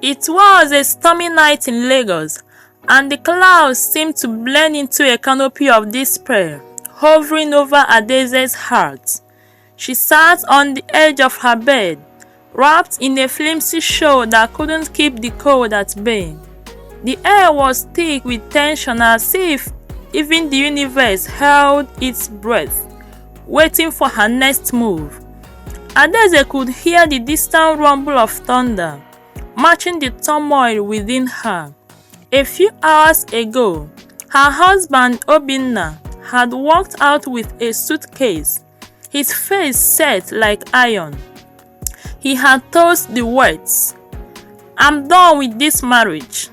It was a stormy night in Lagos, and the clouds seemed to blend into a canopy of despair, hovering over Adaeze's heart. She sat on the edge of her bed, wrapped in a flimsy shawl that couldn't keep the cold at bay. The air was thick with tension, as if even the universe held its breath, waiting for her next move. Adaeze could hear the distant rumble of thunder, matching the turmoil within her. A few hours ago, her husband Obinna had walked out with a suitcase, his face set like iron. He had tossed the words, "I'm done with this marriage."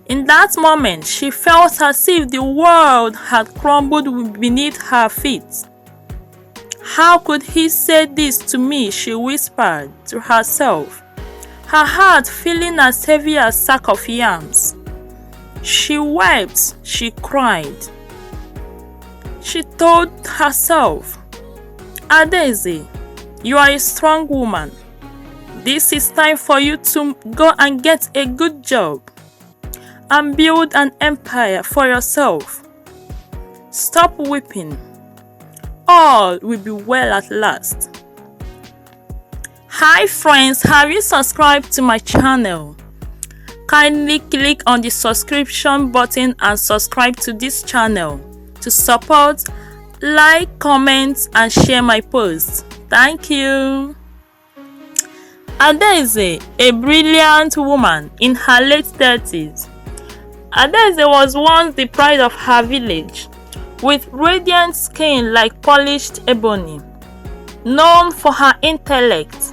In that moment, she felt as if the world had crumbled beneath her feet. "How could he say this to me?" she whispered to herself, her heart feeling as heavy as a sack of yams. She wept, she cried. She told herself, "Adaeze, you are a strong woman. This is time for you to go and get a good job and build an empire for yourself. Stop weeping. All will be well at last." Hi friends, have you subscribed to my channel? Kindly click on the subscription button and subscribe to this channel to support, like, comment, and share my posts. Thank you. Adaeze, a brilliant woman in her late 30s. Adaeze was once the pride of her village, with radiant skin like polished ebony. Known for her intellect,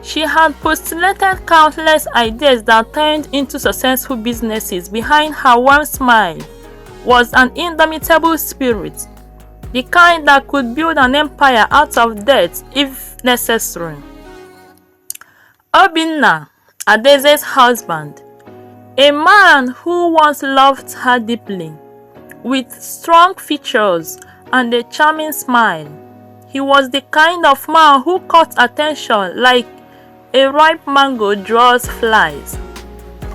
she had postulated countless ideas that turned into successful businesses. Behind her warm smile was an indomitable spirit, the kind that could build an empire out of dirt if necessary. Obinna, Adaeze's husband, a man who once loved her deeply, with strong features and a charming smile. He was the kind of man who caught attention like a ripe mango draws flies.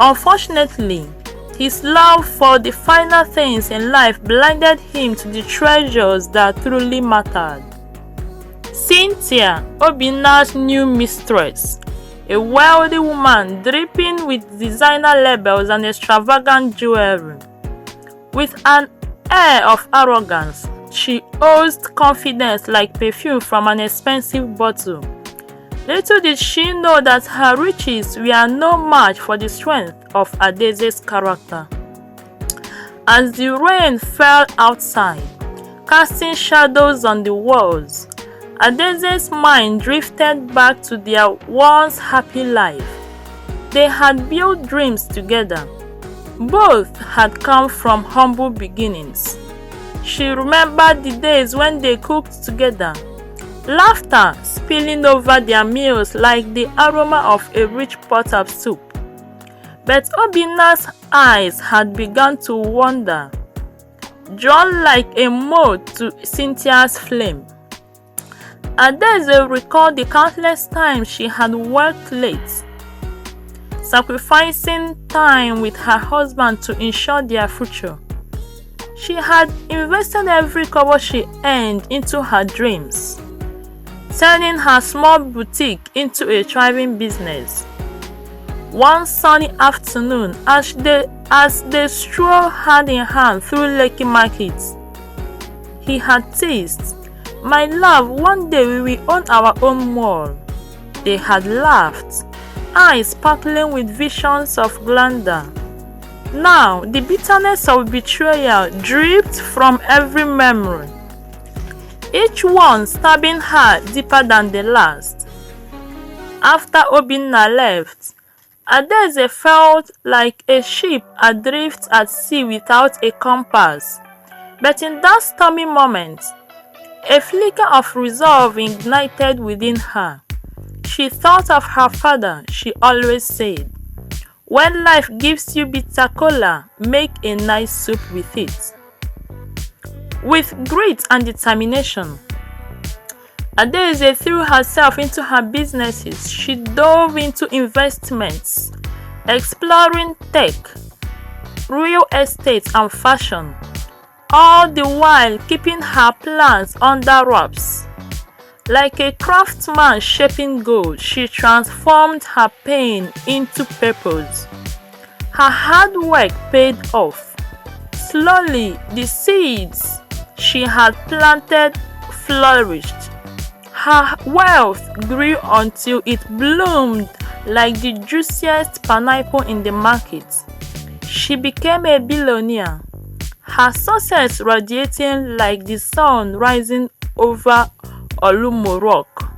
Unfortunately, his love for the finer things in life blinded him to the treasures that truly mattered. Cynthia, Obinna's new mistress, a wealthy woman dripping with designer labels and extravagant jewelry. With an air of arrogance, she oozed confidence like perfume from an expensive bottle. Little did she know that her riches were no match for the strength of Adaeze's character. As the rain fell outside, casting shadows on the walls, Adaeze's mind drifted back to their once happy life. They had built dreams together. Both had come from humble beginnings. She remembered the days when they cooked together, laughter spilling over their meals like the aroma of a rich pot of soup. But Obinna's eyes had begun to wander, drawn like a moth to Cynthia's flame. Adaeze recalled the countless times she had worked late, sacrificing time with her husband to ensure their future. She had invested every kobo she earned into her dreams, turning her small boutique into a thriving business. One sunny afternoon, as they strolled hand in hand through Lekki Market, he had teased, "My love, one day we will own our own mall." They had laughed, eyes sparkling with visions of grandeur. Now, the bitterness of betrayal dripped from every memory, each one stabbing her deeper than the last. After Obinna left, Adaeze felt like a ship adrift at sea without a compass. But in that stormy moment, a flicker of resolve ignited within her. She thought of her father. She always said, "When life gives you bitter cola, make a nice soup with it." With grit and determination, Adaeze threw herself into her businesses. She dove into investments, exploring tech, real estate and fashion, all the while keeping her plans under wraps. Like a craftsman shaping gold, she transformed her pain into purpose. Her hard work paid off. Slowly, the seeds she had planted flourished. Her wealth grew until it bloomed like the juiciest pineapple in the market. She became a billionaire, her success radiating like the sun rising over Olumo Rock.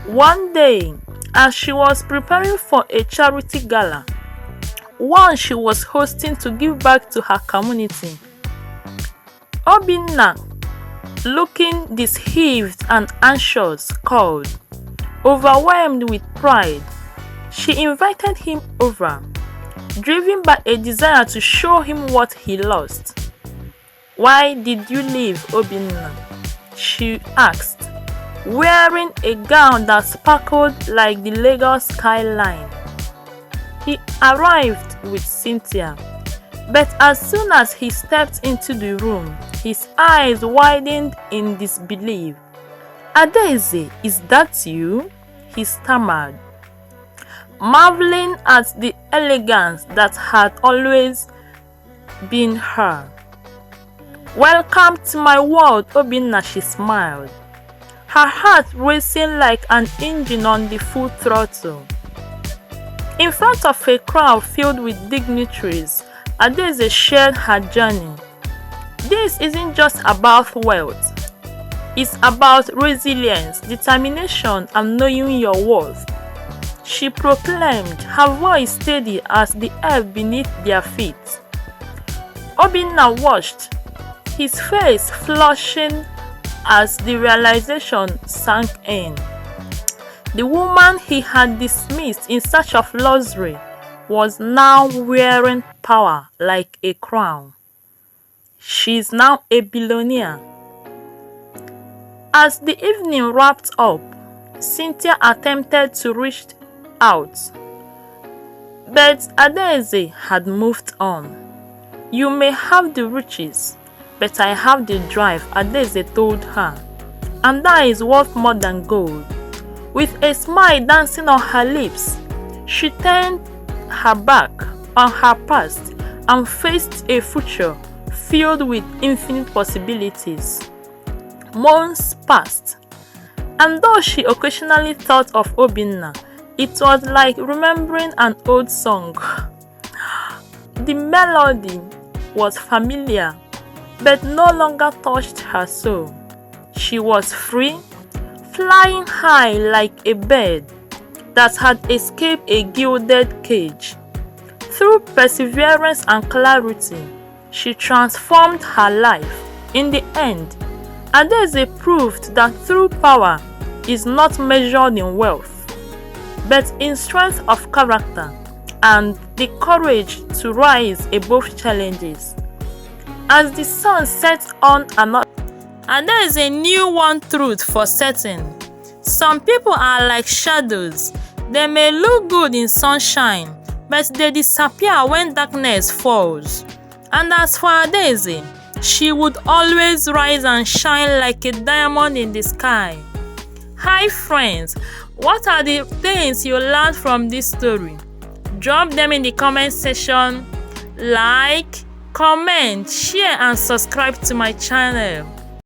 One day, as she was preparing for a charity gala, one she was hosting to give back to her community, Obinna, looking deceived and anxious, called. Overwhelmed with pride, she invited him over, driven by a desire to show him what he lost. "Why did you leave, Obinna?" she asked, wearing a gown that sparkled like the Lagos skyline. He arrived with Cynthia, but as soon as he stepped into the room, his eyes widened in disbelief. "Adaeze, is that you?" he stammered, marveling at the elegance that had always been her. "Welcome to my world, Obinna," she smiled, her heart racing like an engine on the full throttle. In front of a crowd filled with dignitaries, Adaeze shared her journey. This isn't just about wealth. It's about resilience, determination, and knowing your worth, she proclaimed, her voice steady as the earth beneath their feet. Obinna watched, his face flushing as the realization sank in. The woman he had dismissed in search of luxury was now wearing power like a crown. She is now a billionaire. As the evening wrapped up, Cynthia attempted to reach out, but Adaeze had moved on. "You may have the riches, but I have the drive," Adaeze told her, "and that is worth more than gold." With a smile dancing on her lips, she turned her back on her past and faced a future filled with infinite possibilities. Months passed, and though she occasionally thought of Obinna, it was like remembering an old song. The melody was familiar, but no longer touched her soul. She was free, flying high like a bird that had escaped a gilded cage. Through perseverance and clarity, she transformed her life. In the end, Adaeze proved that true power is not measured in wealth, but in strength of character and the courage to rise above challenges. As the sun set on another, Adaeze knew one truth for certain. Some people are like shadows. They may look good in sunshine, but they disappear when darkness falls. And as for Adaeze, she would always rise and shine like a diamond in the sky. Hi friends, what are the things you learned from this story? Drop them in the comment section. Like, comment, share and subscribe to my channel.